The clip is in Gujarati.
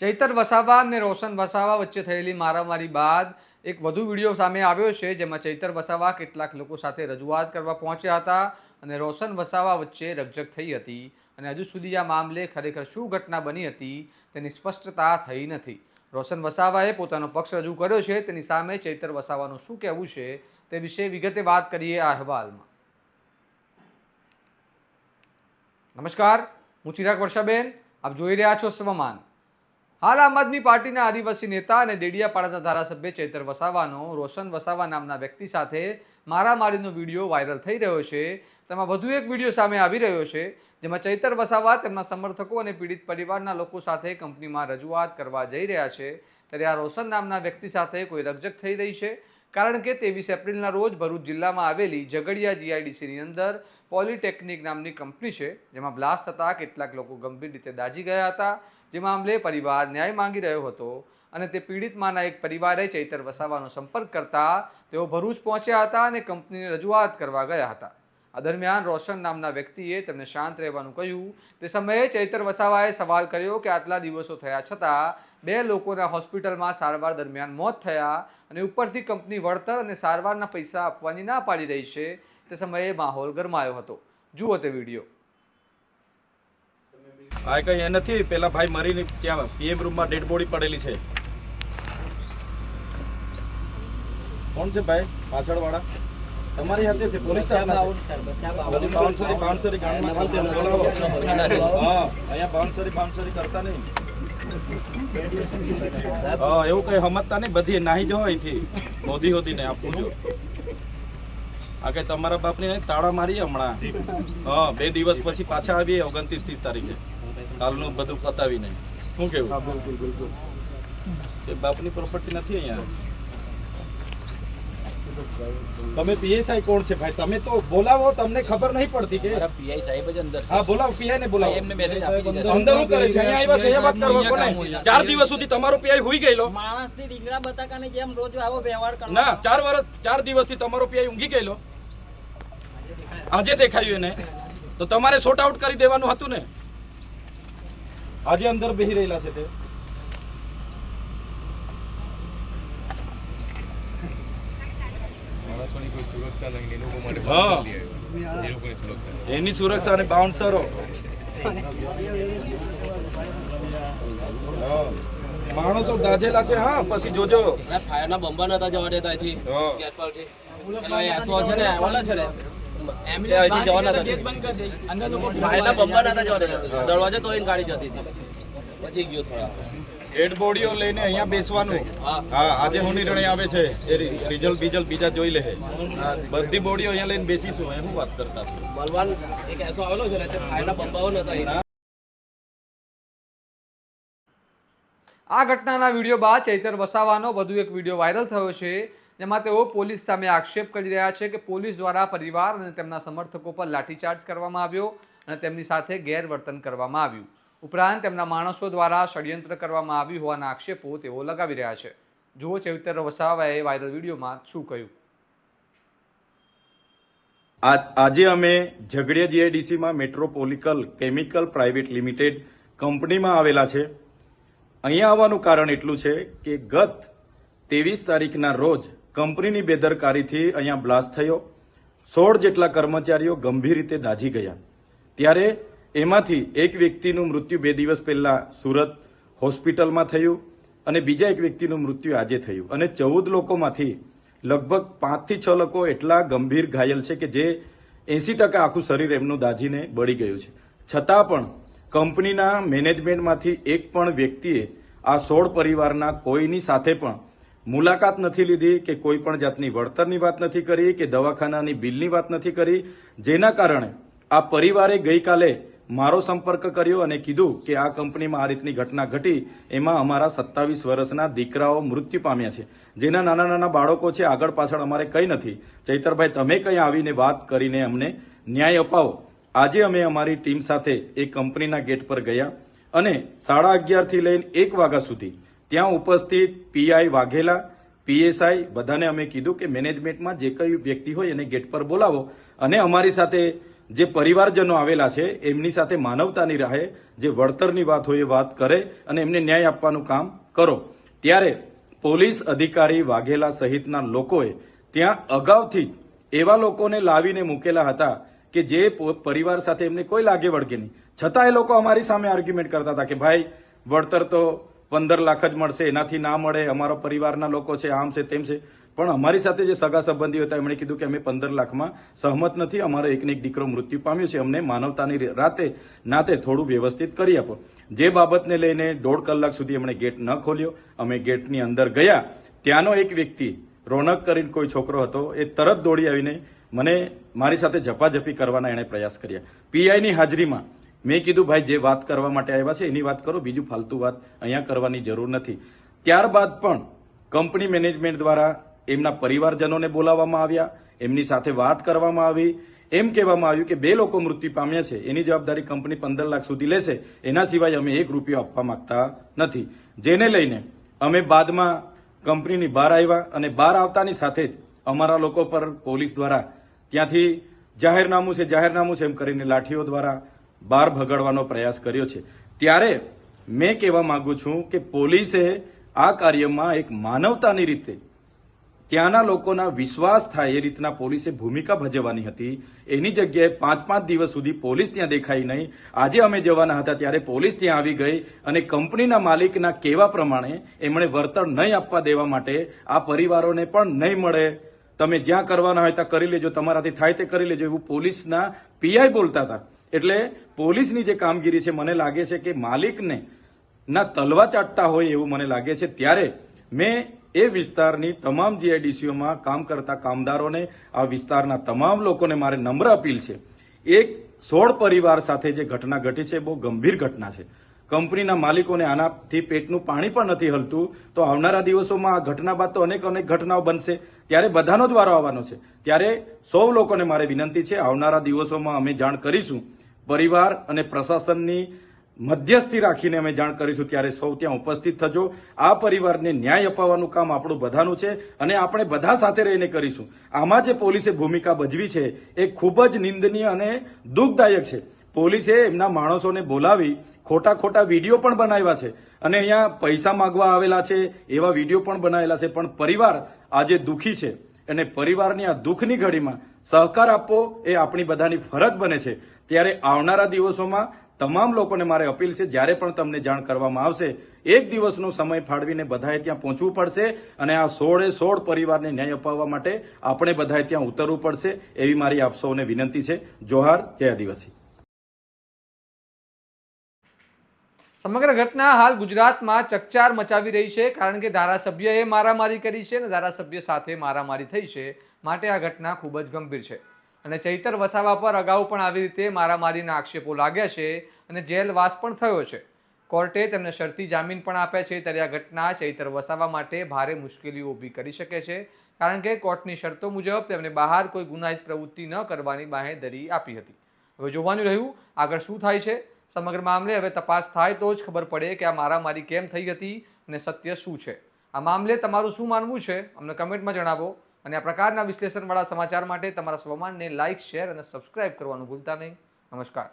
ચૈતર વસાવા અને રોશન વસાવા વચ્ચે થયેલી મારામારી બાદ એક વધુ વિડીયો સામે આવ્યો છે, જેમાં ચૈતર વસાવા કેટલાક લોકો સાથે રજૂઆત કરવા પહોંચ્યા હતા અને રોશન વસાવા વચ્ચે રકઝક થઈ હતી અને હજુ સુધી આ મામલે ખરેખર શું ઘટના બની હતી તેની સ્પષ્ટતા થઈ નથી. રોશન વસાવાએ પોતાનો પક્ષ રજૂ કર્યો છે, તેની સામે ચૈતર વસાવાનું શું કહેવું છે તે વિશે વિગતે વાત કરીએ આ અહેવાલમાં. નમસ્કાર, હું ચિરાગ વર્ષાબેન, આપ જોઈ રહ્યા છો સ્વમાન. હાલ આમ આદમી પાર્ટીના આદિવાસી નેતા અને ડેડિયાપાડાના ધારાસભ્ય ચૈતર વસાવાનો રોશન વસાવા નામના વ્યક્તિ સાથે મારામારીનો વિડીયો વાયરલ થઈ રહ્યો છે. તેમાં વધુ એક વિડીયો સામે આવી રહ્યો છે, જેમાં ચૈતર વસાવા તેમના સમર્થકો અને પીડિત પરિવારના લોકો સાથે કંપનીમાં રજૂઆત કરવા જઈ રહ્યા છે. ત્યારે આ રોશન નામના વ્યક્તિ સાથે કોઈ રકઝક થઈ રહી છે, કારણ કે 23 એપ્રિલના રોજ ભરૂચ જિલ્લામાં આવેલી ઝઘડિયા જીઆઈડીસીની અંદર પોલિટેકનિક નામની કંપની છે, જેમાં બ્લાસ્ટ થતાં કેટલાક લોકો ગંભીર રીતે દાઝી ગયા હતા. જે મામલે પરિવાર ન્યાય માંગી રહ્યો હતો અને તે પીડિતમાંના એક પરિવારે ચૈતર વસાવાનો સંપર્ક કરતા તેઓ ભરૂચ પહોંચ્યા હતા અને કંપનીને રજૂઆત કરવા ગયા હતા. આ દરમિયાન રોશન નામના વ્યક્તિએ તેમને શાંત રહેવાનું કહ્યું. તે સમયે ચૈતર વસાવાએ સવાલ કર્યો કે આટલા દિવસો થયા છતાં 2 લોકોના હોસ્પિટલમાં સારવાર દરમિયાન મોત થયા અને ઉપરથી કંપની વળતર અને સારવારના પૈસા આપવાની ના પાડી રહી છે. તે સમયે માહોલ ગરમાયો હતો. જુઓ તે વિડીયો. આ કઈ એ નથી, પેલા ભાઈ મરીને ત્યાં પીએમ રૂમમાં ડેડ બોડી પડેલી છે. કોણ છે ભાઈ પાછળ વાળા? તમારી હાથે છે પોલીસ સ્ટાફના છે. બાઉન્સરી ગામમાં ખાલી તેને બોલાવો. હા, અહીંયા બાઉન્સરી કરતા નહીં. હા, એવું કઈ સમજતા નહીં. બધી નાહી જાઓ અહીંથી હોદી હોદીને આપવું જો. આ કઈ તમારા બાપની નહીં, તાળા મારીએ હમણાં. હા, 2 દિવસ પછી પાછા આવીએ 29-30 તારીખે. કાલનું બધું પતાવીને. શું કેવું? બિલકુલ. એ બાપની પ્રોપર્ટી નથી અહીંયા. તમે પીએસઆઈ કોણ છે ભાઈ? તમે તો બોલાવો, તમને ખબર નહીં પડતી કે પીઆઈ સાહેબ જ અંદર. હા, બોલાવો, પીઆઈ ને બોલાવો. એમને મેસેજ આપી દીધા. અંદર શું કરે છે? અહીંયા આવ્યા છે, એ વાત કરવા કોને? 4 દિવસ સુધી તમારો પીઆઈ હુઈ ગયેલો. માણસની ડીંગરા બતાકાને જેમ રોજ આવો વ્યવહાર કરવાનો. ના, 4 દિવસથી તમારો પીઆઈ ઊંઘી ગયેલો. આજે દેખાયું એને તો તમારે સોર્ટ આઉટ કરી દેવાનું હતું ને. આજે અંદર બેહી રહેલા છે તે. એની સુરક્ષા અને બાઉન્સરો માણસો દાજેલા છે. હા, પછી જોજો ફાયરના બંબા નતા જવા દેતા અહીંથી ગેટ પરથી. પેલા એસો છે ને ઓલા છે ને એમ્બ્યુલન્સ જવાના હતા, ગેટ બંધ કરી દે. અંદર લોકો ફાયરના બંબા નતા જવા દેતા. દરવાજે તોડીને ગાડી જતી હતી. પછી ગયો થોડા ડેડ બોડીઓ લઈને અહીંયા બેસવાનું. હા, આજે હું નિર્ણય આવે છે એ રિઝલ્ટ બીજા જોઈ લે. બધી બોડીઓ અહીંયા લઈને બેસીશું. શું વાત કરતા બલવાન એક એસો આવેલો છે ને, ફાયરના બંબાઓ નતા. આ ઘટનાના વિડીયો બાદ ચૈતર વસાવાનો વધુ એક વિડીયો વાયરલ થયો છે, જેમાં તેઓ પોલીસ સામે આક્ષેપ કરી રહ્યા છે કે પોલીસ દ્વારા પરિવાર અને તેમના સમર્થકો પર લાઠીચાર્જ કરવામાં આવ્યો અને તેમની સાથે ગેરવર્તન કરવામાં આવ્યું. ઉપરાંત તેમના માણસો દ્વારા ષડયંત્ર કરવામાં આવ્યું હોવાના આક્ષેપો તેઓ લગાવી રહ્યા છે. જુઓ ચૈતર વસાવાએ વાયરલ વિડીયોમાં શું કહ્યું. આજે અમે ઝઘડિયા જીઆઈડીસીમાં મેટ્રોપોલિકલ કેમિકલ પ્રાઇવેટ લિમિટેડ કંપનીમાં આવેલા છે. અહીંયા આવવાનું કારણ એટલું છે કે ગત 23 તારીખના રોજ કંપનીની બેદરકારીથી અહીંયા બ્લાસ્ટ થયો. 16 જેટલા કર્મચારીઓ ગંભીર રીતે દાઝી ગયા. ત્યારે એમાંથી એક વ્યક્તિનું મૃત્યુ 2 દિવસ પહેલા સુરત હોસ્પિટલમાં થયું અને બીજા એક વ્યક્તિનું મૃત્યુ આજે થયું અને 14 લોકોમાંથી લગભગ 5 થી 6 લોકો એટલા ગંભીર ઘાયલ છે કે જે 80% આખું શરીર એમનું દાઝીને બળી ગયું છે. છતાં પણ કંપનીના મેનેજમેન્ટમાંથી એક પણ વ્યક્તિએ આ 16 પરિવારના કોઈની સાથે પણ મુલાકાત નથી લીધી કે કોઈ પણ જાતની વળતરની વાત નથી કરી કે દવાખાનાની બિલની વાત નથી કરી. જેના કારણે આ પરિવારે ગઈકાલે મારો સંપર્ક કર્યો અને કીધું કે આ કંપનીમાં આ રીતની ઘટના ઘટી, એમાં અમારા 27 વર્ષના દીકરાઓ મૃત્યુ પામ્યા છે, જેના નાના નાના બાળકો છે. આગળ પાછળ અમારે કંઈ નથી. ચૈતરભાઈ, તમે કંઈ આવીને વાત કરીને અમને ન્યાય અપાવો. આજે અમે અમારી ટીમ સાથે એ કંપનીના ગેટ પર ગયા અને 11:30 થી લઈને 1 વાગ્યા સુધી ત્યાં ઉપસ્થિત પીઆઈ વાઘેલા, પીએસઆઈ બધાને અમે કીધું કે મેનેજમેન્ટમાં જે કઈ વ્યક્તિ હોય એને ગેટ પર બોલાવો અને અમારી સાથે જે પરિવારજનો આવેલા છે એમની સાથે માનવતાની રાહે જે વળતરની વાત હોય એ વાત કરે અને એમને ન્યાય આપવાનું કામ કરો. ત્યારે પોલીસ અધિકારી વાઘેલા સહિતના લોકોએ ત્યાં અગાઉથી જ એવા લોકોને લાવીને મૂકેલા હતા કે જે પરિવાર સાથે એમને કોઈ લાગે વળગે નહીં, છતાં એ લોકો અમારી સામે આર્ગ્યુમેન્ટ કરતા હતા કે ભાઈ વળતર તો 15 લાખ જ મળશે, એનાથી ના મળે, અમારો પરિવારના લોકો છે, આમ છે તેમ છે. પણ અમારી સાથે જે સગા સંબંધીઓ હતા એમણે કીધું કે અમે 15 લાખમાં સહમત નથી, અમારો એકને એક દીકરો મૃત્યુ પામ્યો છે, અમને માનવતાની નાતે થોડું વ્યવસ્થિત કરી આપો. જે બાબતને લઈને 1.5 કલાક સુધી એમણે ગેટ ન ખોલ્યો. અમે ગેટની અંદર ગયા, ત્યાંનો એક વ્યક્તિ રોનક કરીને કોઈ છોકરો હતો, એ તરત દોડી આવીને મને મારી સાથે ઝપાઝપી કરવાના એણે પ્રયાસ કર્યા. પીઆઈની હાજરીમાં મેં કીધું ભાઈ જે વાત કરવા માટે આવ્યા છે એની વાત કરો, બીજું ફાલતુ વાત અહીંયા કરવાની જરૂર નથી. ત્યારબાદ પણ કંપની મેનેજમેન્ટ દ્વારા એમના પરિવારજનોને બોલાવવામાં આવ્યા, એમની સાથે વાત કરવામાં આવી. એમ કહેવામાં આવ્યું કે 2 લોકો મૃત્યુ પામ્યા છે, એની જવાબદારી કંપની 15 લાખ સુધી લેશે, એના સિવાય અમે 1 રૂપિયો આપવા માંગતા નથી. જેને લઈને અમે બાદમાં કંપનીની બહાર આવ્યા અને બહાર આવતાની સાથે જ અમારા લોકો પર પોલીસ દ્વારા ત્યાંથી જાહેરનામું છે એમ કરીને લાઠીઓ દ્વારા બહાર ભગાડવાનો પ્રયાસ કર્યો છે. ત્યારે મેં કહેવા માંગુ છું કે પોલીસે આ કાર્યમાં એક માનવતાની રીતે ત્યાંના લોકોના વિશ્વાસ થાય એ રીતના પોલીસે ભૂમિકા ભજવવાની હતી. એની જગ્યાએ 5-5 દિવસ સુધી પોલીસ ત્યાં દેખાઈ નહીં. આજે અમે જવાના હતા ત્યારે પોલીસ ત્યાં આવી ગઈ અને કંપનીના માલિકના કહેવા પ્રમાણે એમણે વળતર નહીં આપવા દેવા માટે આ પરિવારોને પણ નહીં મળે, તમે જ્યાં કરવાના હોય ત્યાં કરી લેજો, તમારાથી થાય તે કરી લેજો, એવું પોલીસના પીઆઈ બોલતા હતા. એટલે પોલીસની જે કામગીરી છે મને લાગે છે કે માલિકને ના તલવા ચાટતા હોય એવું મને લાગે છે. ત્યારે મેં એ વિસ્તારની તમામ જીઆઈડીસીઓમાં કામ કરતા કામદારોને, આ વિસ્તારના તમામ લોકોને મારે નમ્ર અપીલ છે, એક 16 પરિવાર સાથે જે ઘટના ઘટી છે બહુ ગંભીર ઘટના છે. કંપનીના માલિકોને આનાથી પેટનું પાણી પણ નથી હલતું. તો આવનારા દિવસોમાં આ ઘટના બાદ તો અનેક ઘટનાઓ બનશે, ત્યારે બધાનો જ વારો આવવાનો છે. ત્યારે સૌ લોકોને મારે વિનંતી છે, આવનારા દિવસોમાં અમે જાણ કરીશું, પરિવાર અને પ્રશાસનની મધ્યસ્થી રાખીને અમે જાણ કરીશું. ત્યારે સૌ ત્યાં ઉપસ્થિત થજો. આ પરિવારને ન્યાય અપાવવાનું કામ આપણું બધાનું છે અને આપણે બધા સાથે રહીને કરીશું. આમાં જે પોલીસે ભૂમિકા ભજવી છે એ ખૂબ જ નિંદનીય અને દુઃખદાયક છે. પોલીસે એમના માણસોને બોલાવી ખોટા વિડીયો પણ બનાવ્યા છે અને અહીંયા પૈસા માંગવા આવેલા છે એવા વિડીયો પણ બનાવેલા છે. પણ પરિવાર આજે દુઃખી છે અને પરિવારની આ દુઃખની ઘડીમાં સહકાર આપવો એ આપણી બધાની ફરજ બને છે. ત્યારે આવનારા દિવસોમાં તમામ લોકોને મારે અપીલ છે, જ્યારે પણ તમને જાણ કરવામાં આવશે 1 દિવસનો સમય ફાળવીને બધાએ ત્યાં પહોંચવું પડશે અને આ 16 પરિવારને ન્યાય અપાવવા માટે આપણે બધાએ ત્યાં ઉતરવું પડશે, એવી મારી આપ સૌને વિનંતી છે. જોહાર, જય આદિવાસી. સમગ્ર ઘટના હાલ ગુજરાતમાં ચકચાર મચાવી રહી છે, કારણ કે ધારાસભ્યએ મારામારી કરી છે અને ધારાસભ્ય સાથે મારામારી થઈ છે, માટે આ ઘટના ખૂબ જ ગંભીર છે. અને ચૈતર વસાવા પર અગાઉ પણ આવી રીતે મારામારીના આક્ષેપો લાગ્યા છે અને જેલવાસ પણ થયો છે. કોર્ટે તેમને શરતી જામીન પણ આપ્યા છે. ત્યારે આ ઘટના ચૈતર વસાવા માટે ભારે મુશ્કેલીઓ ઊભી કરી શકે છે, કારણ કે કોર્ટની શરતો મુજબ તેમને બહાર કોઈ ગુનાહિત પ્રવૃત્તિ ન કરવાની બાંહેધરી આપી હતી. હવે જોવાનું રહ્યું આગળ શું થાય છે. સમગ્ર મામલે હવે તપાસ થાય તો જ ખબર પડે કે આ મારામારી કેમ થઈ હતી અને સત્ય શું છે. આ મામલે તમારું શું માનવું છે અમને કમેન્ટમાં જણાવો. અને આ પ્રકારના વિશ્લેષણવાળા સમાચાર માટે તમારા સ્વમાનને લાઇક, શેર અને સબસ્ક્રાઇબ કરવાનું ભૂલતા નહીં. નમસ્કાર.